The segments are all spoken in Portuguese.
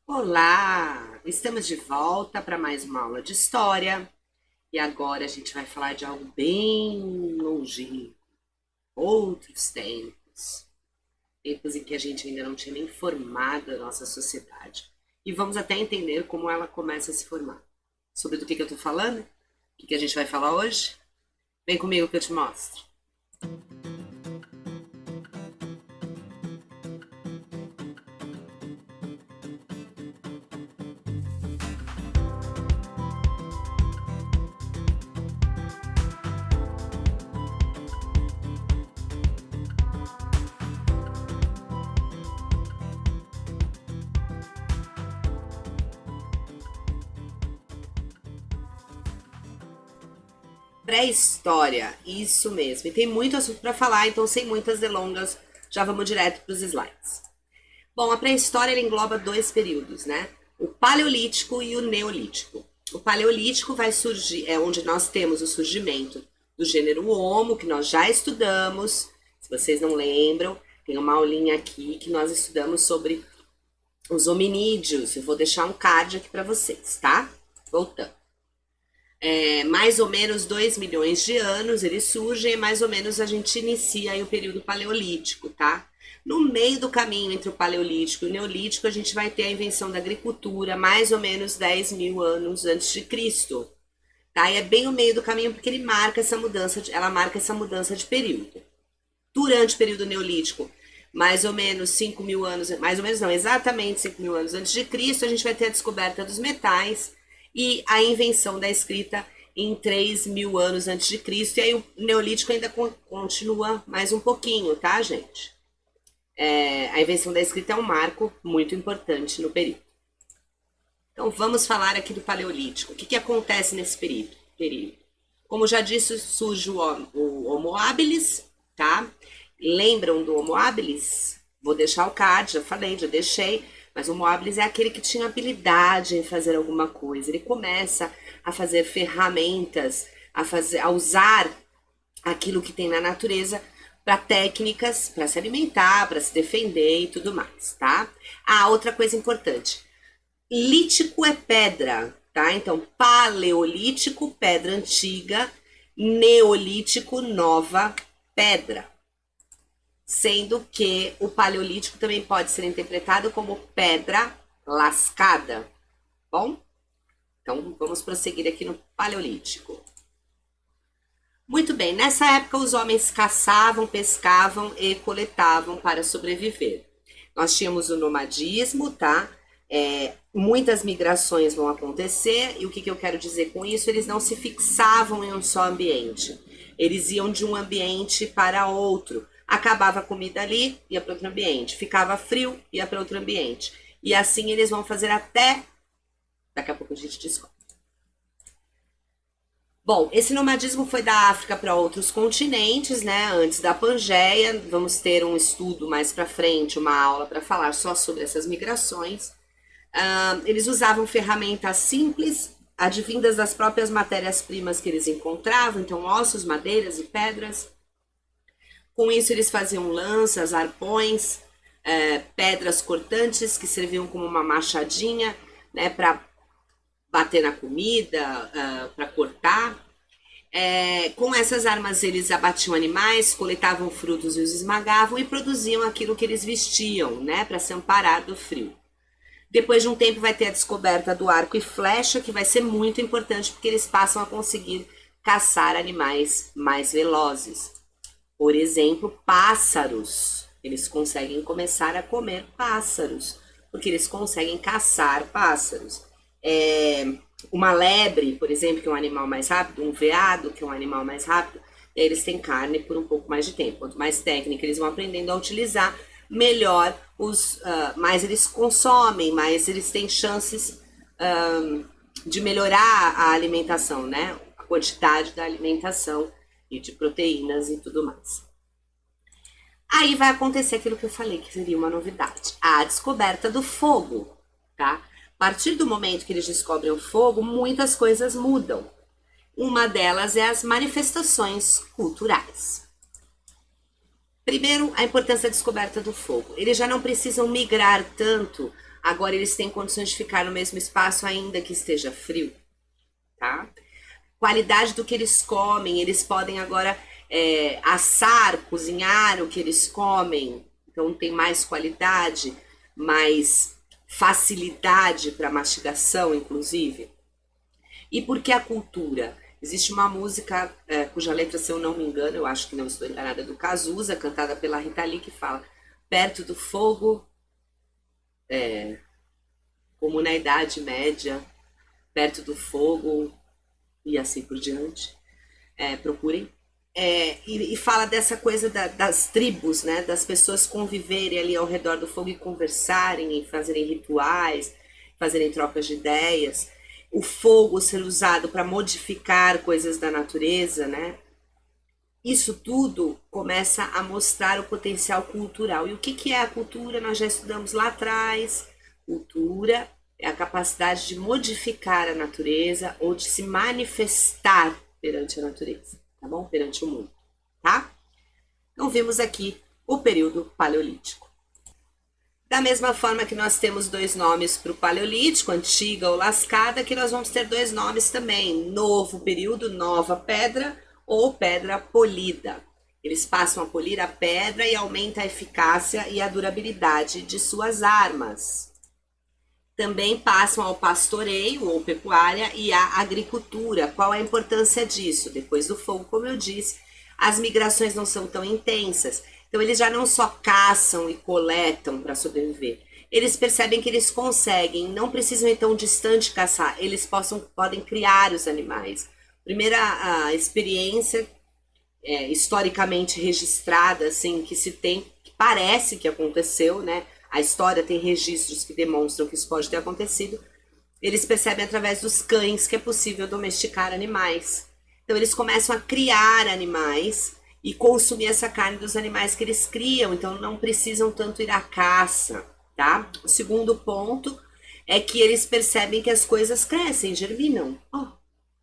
Olá! Estamos de volta para mais uma aula de história e agora a gente vai falar de algo bem longínquo, outros tempos, tempos em que a gente ainda não tinha nem formado a nossa sociedade. E vamos até entender como ela começa a se formar. Sobre do que eu estou falando? O que a gente vai falar hoje? Vem comigo que eu te mostro. Pré-história, isso mesmo. E tem muito assunto para falar, então sem muitas delongas, já vamos direto para os slides. Bom, a pré-história ela engloba dois períodos, né? O Paleolítico e o Neolítico. O Paleolítico vai surgir, é onde nós temos o surgimento do gênero Homo, que nós já estudamos. Se vocês não lembram, tem uma aulinha aqui que nós estudamos sobre os hominídeos. Eu vou deixar um card aqui para vocês, tá? Voltando. Mais ou menos 2 milhões de anos eles surgem e mais ou menos a gente inicia aí o período paleolítico, tá? No meio do caminho entre o paleolítico e o neolítico, a gente vai ter a invenção da agricultura, mais ou menos 10 mil anos antes de Cristo, tá? E é bem o meio do caminho porque ele marca essa mudança, ela marca essa mudança de período. Durante o período neolítico, mais ou menos 5 mil anos, mais ou menos não, exatamente 5 mil anos antes de Cristo, a gente vai ter a descoberta dos metais e a invenção da escrita em 3 mil anos antes de Cristo, e aí o Neolítico ainda continua mais um pouquinho, tá, gente? A invenção da escrita é um marco muito importante no período. Então vamos falar aqui do Paleolítico. O que acontece nesse período? Como já disse, surge o Homo habilis, tá? Lembram do Homo habilis? Vou deixar o card, já falei, já deixei. Mas o Homo habilis é aquele que tinha habilidade em fazer alguma coisa. Ele começa a fazer ferramentas, a usar aquilo que tem na natureza para técnicas, para se alimentar, para se defender e tudo mais, tá? Ah, outra coisa importante. Lítico é pedra, tá? Então, paleolítico, pedra antiga, neolítico, nova pedra. Sendo que o paleolítico também pode ser interpretado como pedra lascada, bom? Então, vamos prosseguir aqui no paleolítico. Muito bem, nessa época os homens caçavam, pescavam e coletavam para sobreviver. Nós tínhamos o nomadismo, tá? Muitas migrações vão acontecer, e o que eu quero dizer com isso? Eles não se fixavam em um só ambiente. Eles iam de um ambiente para outro. Acabava a comida ali, ia para outro ambiente. Ficava frio, ia para outro ambiente. E assim eles vão fazer até... Daqui a pouco a gente descobre. Bom, esse nomadismo foi da África para outros continentes, né? Antes da Pangeia. Vamos ter um estudo mais para frente, uma aula para falar só sobre essas migrações. Eles usavam ferramentas simples, advindas das próprias matérias-primas que eles encontravam, então ossos, madeiras e pedras. Com isso, eles faziam lanças, arpões, pedras cortantes que serviam como uma machadinha, né, para bater na comida, para cortar. Com essas armas, eles abatiam animais, coletavam frutos e os esmagavam e produziam aquilo que eles vestiam, né, para se amparar do frio. Depois de um tempo, vai ter a descoberta do arco e flecha, que vai ser muito importante porque eles passam a conseguir caçar animais mais velozes. Por exemplo, pássaros. Eles conseguem começar a comer pássaros, porque eles conseguem caçar pássaros. Uma lebre, por exemplo, que é um animal mais rápido, um veado, que é um animal mais rápido, e aí eles têm carne por um pouco mais de tempo. Quanto mais técnica eles vão aprendendo a utilizar, melhor mais eles consomem, mais eles têm chances de melhorar a alimentação, né? A quantidade da alimentação e de proteínas e tudo mais. Aí vai acontecer aquilo que eu falei, que seria uma novidade. A descoberta do fogo, tá? A partir do momento que eles descobrem o fogo, muitas coisas mudam. Uma delas é as manifestações culturais. Primeiro, a importância da descoberta do fogo. Eles já não precisam migrar tanto Agora eles têm condições de ficar no mesmo espaço ainda que esteja frio, tá? Qualidade do que eles comem, eles podem agora assar, cozinhar o que eles comem, então tem mais qualidade, mais facilidade para mastigação, inclusive. E por que a cultura? Existe uma música cuja letra, se eu não me engano, eu acho que não estou enganada, do Cazuza, cantada pela Rita Lee, que fala: perto do fogo, como na Idade Média, perto do fogo, e assim por diante. Procurem. E fala dessa coisa das tribos, né? Das pessoas conviverem ali ao redor do fogo e conversarem, e fazerem rituais, fazerem trocas de ideias. O fogo ser usado para modificar coisas da natureza, né? Isso tudo começa a mostrar o potencial cultural. E o que é a cultura? Nós já estudamos lá atrás. Cultura é a capacidade de modificar a natureza ou de se manifestar perante a natureza, tá bom? Perante o mundo, tá? Então vimos aqui o período paleolítico. Da mesma forma que nós temos dois nomes para o paleolítico, antiga ou lascada, que nós vamos ter dois nomes também: novo período, nova pedra, ou pedra polida. Eles passam a polir a pedra e aumenta a eficácia e a durabilidade de suas armas. Também passam ao pastoreio ou pecuária e à agricultura. Qual a importância disso? Depois do fogo, como eu disse, as migrações não são tão intensas. Então eles já não só caçam e coletam para sobreviver. Eles percebem que eles conseguem, não precisam ir tão distante caçar, eles podem criar os animais. Primeira a experiência historicamente registrada, assim, que se tem, que parece que aconteceu, né? A história tem registros que demonstram que isso pode ter acontecido. Eles percebem através dos cães que é possível domesticar animais. Então eles começam a criar animais e consumir essa carne dos animais que eles criam. Então não precisam tanto ir à caça, tá? O segundo ponto é que eles percebem que as coisas crescem, germinam.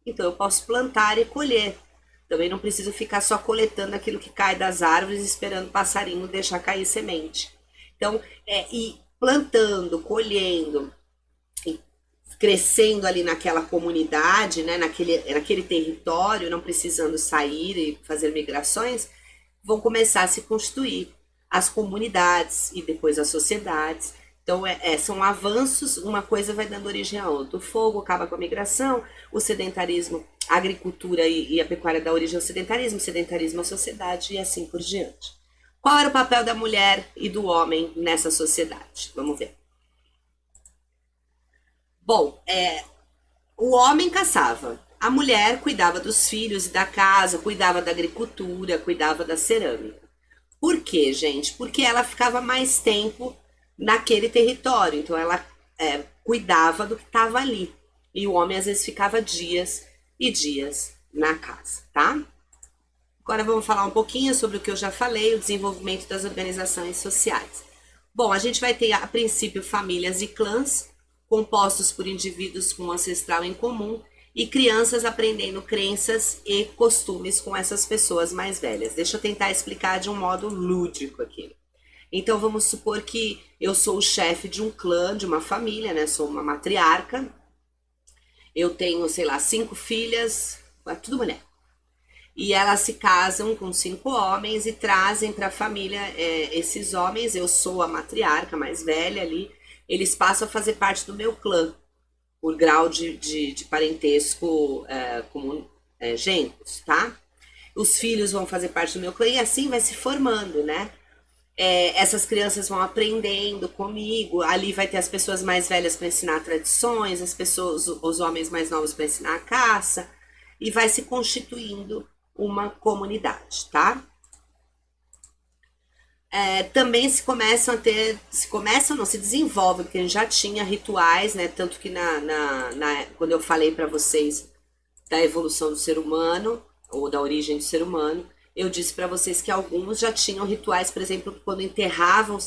Então eu posso plantar e colher. Também não preciso ficar só coletando aquilo que cai das árvores, esperando o passarinho deixar cair semente. Então, ir plantando, colhendo, e crescendo ali naquela comunidade, né, naquele território, não precisando sair e fazer migrações, vão começar a se constituir as comunidades e depois as sociedades. Então, são avanços, uma coisa vai dando origem a outra. O fogo acaba com a migração, o sedentarismo, a agricultura e a pecuária dá origem ao sedentarismo à sociedade e assim por diante. Qual era o papel da mulher e do homem nessa sociedade? Vamos ver. Bom, o homem caçava, a mulher cuidava dos filhos e da casa, cuidava da agricultura, cuidava da cerâmica. Por quê, gente? Porque ela ficava mais tempo naquele território, então ela cuidava do que estava ali. E o homem às vezes ficava dias e dias na casa, tá? Agora vamos falar um pouquinho sobre o que eu já falei, o desenvolvimento das organizações sociais. Bom, a gente vai ter a princípio famílias e clãs, compostos por indivíduos com um ancestral em comum e crianças aprendendo crenças e costumes com essas pessoas mais velhas. Deixa eu tentar explicar de um modo lúdico aqui. Então vamos supor que eu sou o chefe de um clã, de uma família, né? Sou uma matriarca. Eu tenho, sei lá, 5 filhas, tudo mulher. E elas se casam com 5 homens e trazem para a família esses homens. Eu sou a matriarca mais velha ali. Eles passam a fazer parte do meu clã, por grau de parentesco comum, gêneros, tá? Os filhos vão fazer parte do meu clã e assim vai se formando, né? Essas crianças vão aprendendo comigo. Ali vai ter as pessoas mais velhas para ensinar tradições, os homens mais novos para ensinar a caça, e vai se constituindo uma comunidade, tá? Também se desenvolve, porque a gente já tinha rituais, né? Tanto que quando eu falei para vocês da evolução do ser humano, ou da origem do ser humano, eu disse para vocês que alguns já tinham rituais, por exemplo, quando enterravam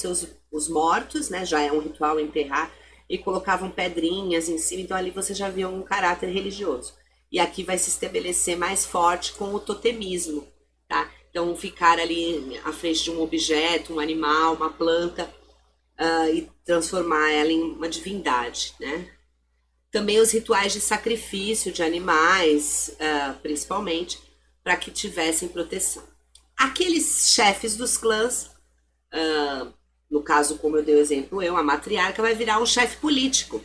os mortos, né? Já é um ritual enterrar, e colocavam pedrinhas em cima, então ali você já viu um caráter religioso. E aqui vai se estabelecer mais forte com o totemismo, tá? Então, ficar ali à frente de um objeto, um animal, uma planta, e transformar ela em uma divindade, né? Também os rituais de sacrifício de animais, principalmente, para que tivessem proteção. Aqueles chefes dos clãs, no caso, como eu dei o exemplo, a matriarca vai virar um chefe político.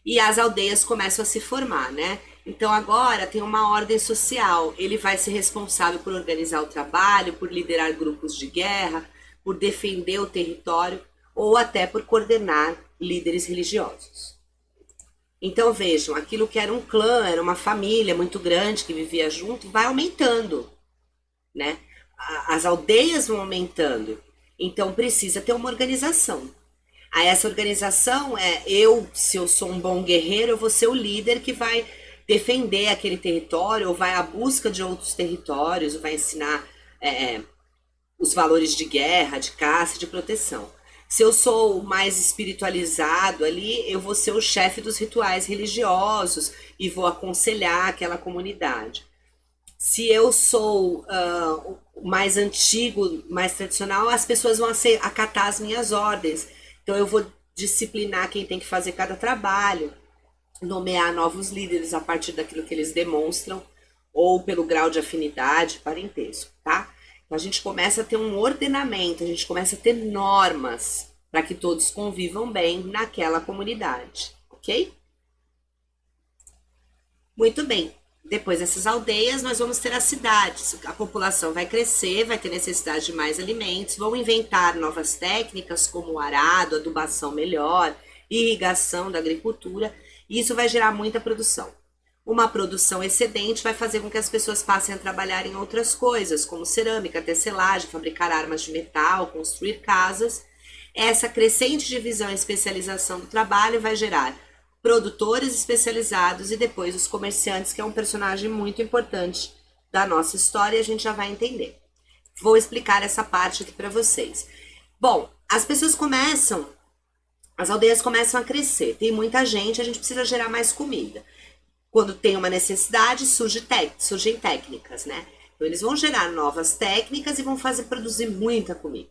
E as aldeias começam a se formar, né? Então agora tem uma ordem social. Ele vai ser responsável por organizar o trabalho, por liderar grupos de guerra, por defender o território ou até por coordenar líderes religiosos. Então vejam, aquilo que era um clã, era uma família muito grande que vivia junto, vai aumentando, né? As aldeias vão aumentando. Então precisa ter uma organização. Aí essa organização se eu sou um bom guerreiro, eu vou ser o líder que vai defender aquele território, ou vai à busca de outros territórios, ou vai ensinar os valores de guerra, de caça, de proteção. Se eu sou mais espiritualizado ali, eu vou ser o chefe dos rituais religiosos e vou aconselhar aquela comunidade. Se eu sou mais antigo, mais tradicional, as pessoas vão acatar as minhas ordens. Então eu vou disciplinar quem tem que fazer cada trabalho, nomear novos líderes a partir daquilo que eles demonstram, ou pelo grau de afinidade, parentesco, tá? Então a gente começa a ter um ordenamento, a gente começa a ter normas para que todos convivam bem naquela comunidade, ok? Muito bem. Depois dessas aldeias, nós vamos ter as cidades. A população vai crescer, vai ter necessidade de mais alimentos, vão inventar novas técnicas como o arado, adubação melhor, irrigação da agricultura, e isso vai gerar muita produção. Uma produção excedente vai fazer com que as pessoas passem a trabalhar em outras coisas, como cerâmica, tecelagem, fabricar armas de metal, construir casas. Essa crescente divisão e especialização do trabalho vai gerar produtores especializados e depois os comerciantes, que é um personagem muito importante da nossa história, e a gente já vai entender. Vou explicar essa parte aqui para vocês. Bom, as aldeias começam a crescer, tem muita gente, a gente precisa gerar mais comida. Quando tem uma necessidade, surgem técnicas, né? Então eles vão gerar novas técnicas e vão produzir muita comida.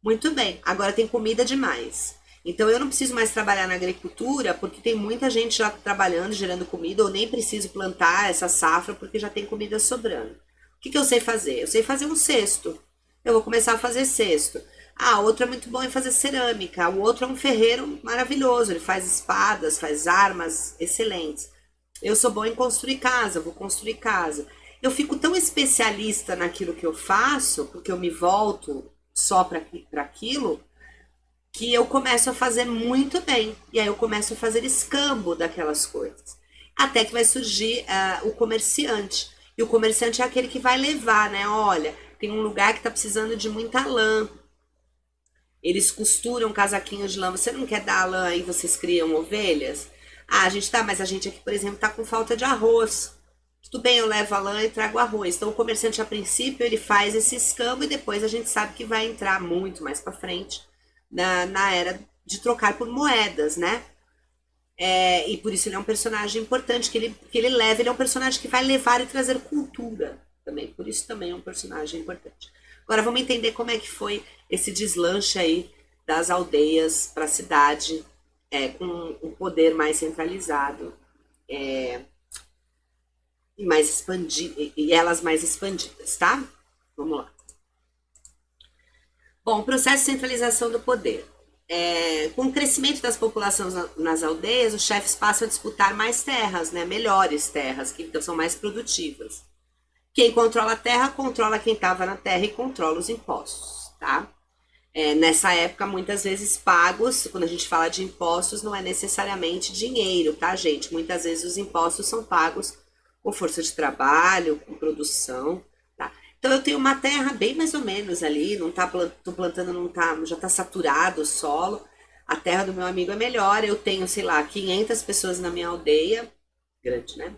Muito bem, agora tem comida demais. Então eu não preciso mais trabalhar na agricultura porque tem muita gente já trabalhando, gerando comida, ou nem preciso plantar essa safra porque já tem comida sobrando. O que eu sei fazer? Eu sei fazer um cesto. Eu vou começar a fazer cesto. Ah, outro é muito bom em fazer cerâmica. O outro é um ferreiro maravilhoso. Ele faz espadas, faz armas excelentes. Eu sou bom em construir casa, vou construir casa. Eu fico tão especialista naquilo que eu faço, porque eu me volto só para aquilo, que eu começo a fazer muito bem. E aí eu começo a fazer escambo daquelas coisas. Até que vai surgir o comerciante. E o comerciante é aquele que vai levar, né? Olha, tem um lugar que tá precisando de muita lã. Eles costuram casaquinhos de lã. Você não quer dar a lã aí, vocês criam ovelhas? Ah, mas a gente aqui, por exemplo, tá com falta de arroz. Tudo bem, eu levo a lã e trago arroz. Então o comerciante, a princípio, ele faz esse escambo e depois a gente sabe que vai entrar muito mais para frente na era de trocar por moedas, né? E por isso ele é um personagem importante, que ele é um personagem que vai levar e trazer cultura também. Por isso também é um personagem importante. Agora vamos entender como é que foi esse deslanche aí das aldeias para a cidade, com um poder mais centralizado e mais expandido, e elas mais expandidas, tá? Vamos lá. Bom, processo de centralização do poder. Com o crescimento das populações nas aldeias, os chefes passam a disputar mais terras, né? Melhores terras, que então são mais produtivas. Quem controla a terra, controla quem estava na terra e controla os impostos, tá? Nessa época, muitas vezes pagos, quando a gente fala de impostos, não é necessariamente dinheiro, tá, gente? Muitas vezes os impostos são pagos com força de trabalho, com produção, tá? Então eu tenho uma terra bem mais ou menos ali, não tá tô plantando, não tá, já tá saturado o solo. A terra do meu amigo é melhor, eu tenho, sei lá, 500 pessoas na minha aldeia, grande, né?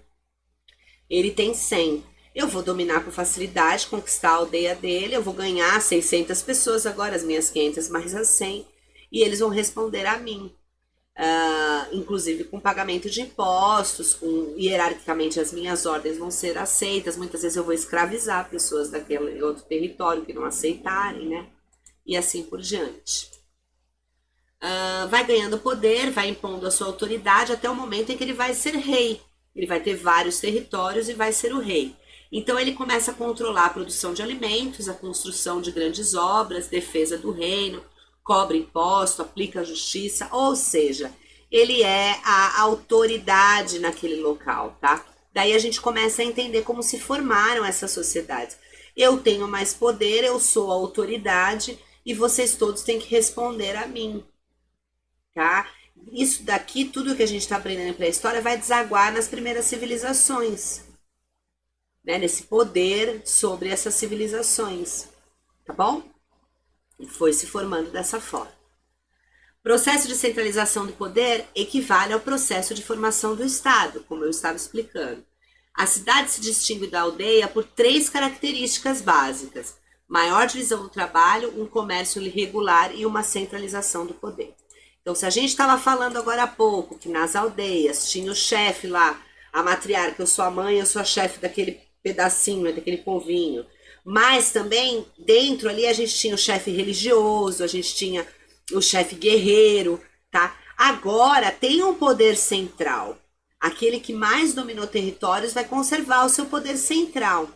Ele tem 100. Eu vou dominar com facilidade, conquistar a aldeia dele, eu vou ganhar 600 pessoas agora, as minhas 500 mais as 100, e eles vão responder a mim. Inclusive com pagamento de impostos, hierarquicamente as minhas ordens vão ser aceitas. Muitas vezes eu vou escravizar pessoas daquele outro território que não aceitarem, né? E assim por diante. vai ganhando poder, vai impondo a sua autoridade até o momento em que ele vai ser rei. Ele vai ter vários territórios e vai ser o rei. Então ele começa a controlar a produção de alimentos, a construção de grandes obras, defesa do reino, cobra imposto, aplica a justiça, ou seja, ele é a autoridade naquele local, tá? Daí a gente começa a entender como se formaram essas sociedades. Eu tenho mais poder, eu sou a autoridade e vocês todos têm que responder a mim, tá? Isso daqui, tudo que a gente está aprendendo para a história, vai desaguar nas primeiras civilizações, né? Nesse poder sobre essas civilizações, tá bom? E foi se formando dessa forma. Processo de centralização do poder equivale ao processo de formação do Estado, como eu estava explicando. A cidade se distingue da aldeia por 3 características básicas: maior divisão do trabalho, um comércio irregular e uma centralização do poder. Então, se a gente estava falando agora há pouco que nas aldeias tinha o chefe lá, a matriarca, eu sou a mãe, eu sou a chefe daquele pedacinho, daquele povinho. Mas também, dentro ali, a gente tinha o chefe religioso, a gente tinha o chefe guerreiro, tá? Agora tem um poder central. Aquele que mais dominou territórios vai conservar o seu poder central.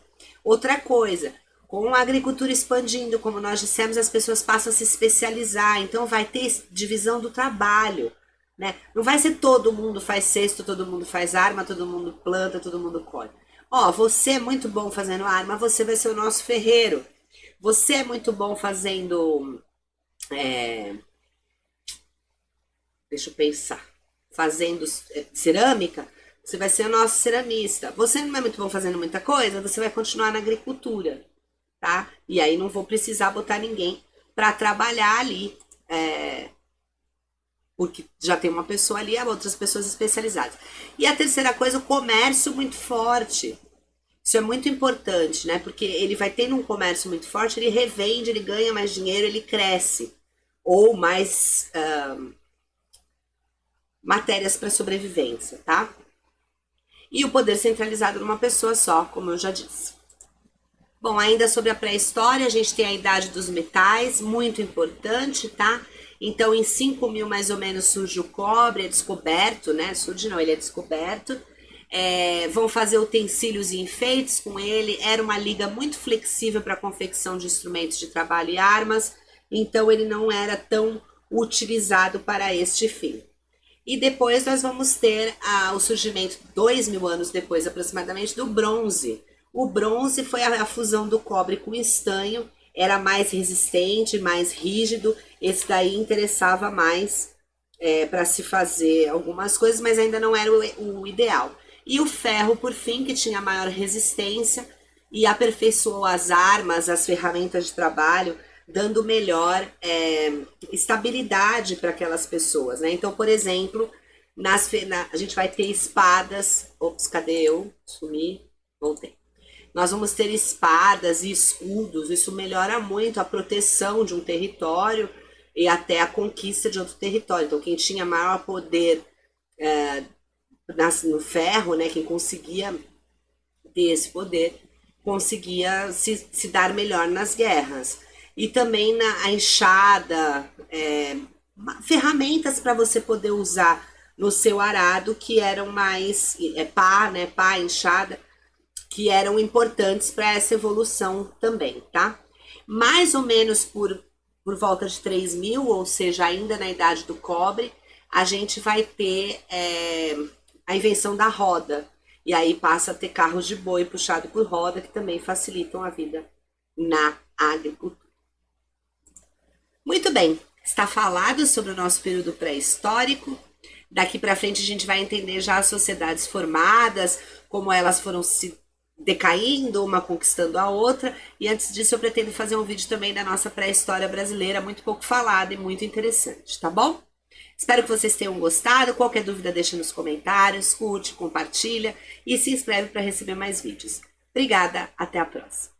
Outra coisa, com a agricultura expandindo, como nós dissemos, as pessoas passam a se especializar, então vai ter divisão do trabalho, né? Não vai ser todo mundo faz cesto, todo mundo faz arma, todo mundo planta, todo mundo colhe. Ó, você é muito bom fazendo arma, você vai ser o nosso ferreiro. Você é muito bom fazendo... deixa eu pensar. Fazendo cerâmica, você vai ser o nosso ceramista. Você não é muito bom fazendo muita coisa, você vai continuar na agricultura, tá? E aí não vou precisar botar ninguém para trabalhar ali, porque já tem uma pessoa ali, há outras pessoas especializadas. E a terceira coisa, o comércio muito forte. Isso é muito importante, né? Porque ele vai tendo um comércio muito forte, ele revende, ele ganha mais dinheiro, ele cresce. Ou mais matérias para sobrevivência, tá? E o poder centralizado numa pessoa só, como eu já disse. Bom, ainda sobre a pré-história, a gente tem a idade dos metais, muito importante, tá? Então, em 5.000 mais ou menos surge o cobre, é descoberto, né? Surge não, ele é descoberto. Vão fazer utensílios e enfeites com ele. Era uma liga muito flexível para a confecção de instrumentos de trabalho e armas, então ele não era tão utilizado para este fim. E depois nós vamos ter o surgimento, 2.000 anos depois aproximadamente, do bronze. O bronze foi a fusão do cobre com estanho, era mais resistente, mais rígido, esse daí interessava mais para se fazer algumas coisas, mas ainda não era o ideal. E o ferro, por fim, que tinha maior resistência e aperfeiçoou as armas, as ferramentas de trabalho, dando melhor estabilidade para aquelas pessoas, né? Então, por exemplo, a gente vai ter espadas. Ops, cadê eu? Sumi, voltei. Nós vamos ter espadas e escudos, isso melhora muito a proteção de um território e até a conquista de outro território. Então, quem tinha maior poder no ferro, né, quem conseguia ter esse poder, conseguia se dar melhor nas guerras. E também a enxada, ferramentas para você poder usar no seu arado, que eram mais pá, né, pá, enxada, que eram importantes para essa evolução também, tá? Mais ou menos por volta de 3.000, ou seja, ainda na idade do cobre, a gente vai ter a invenção da roda. E aí passa a ter carros de boi puxado por roda, que também facilitam a vida na agricultura. Muito bem, está falado sobre o nosso período pré-histórico. Daqui para frente a gente vai entender já as sociedades formadas, como elas foram se decaindo, uma conquistando a outra. E antes disso eu pretendo fazer um vídeo também da nossa pré-história brasileira, muito pouco falada e muito interessante, tá bom? Espero que vocês tenham gostado. Qualquer dúvida deixa nos comentários, curte, compartilha e se inscreve para receber mais vídeos. Obrigada, até a próxima.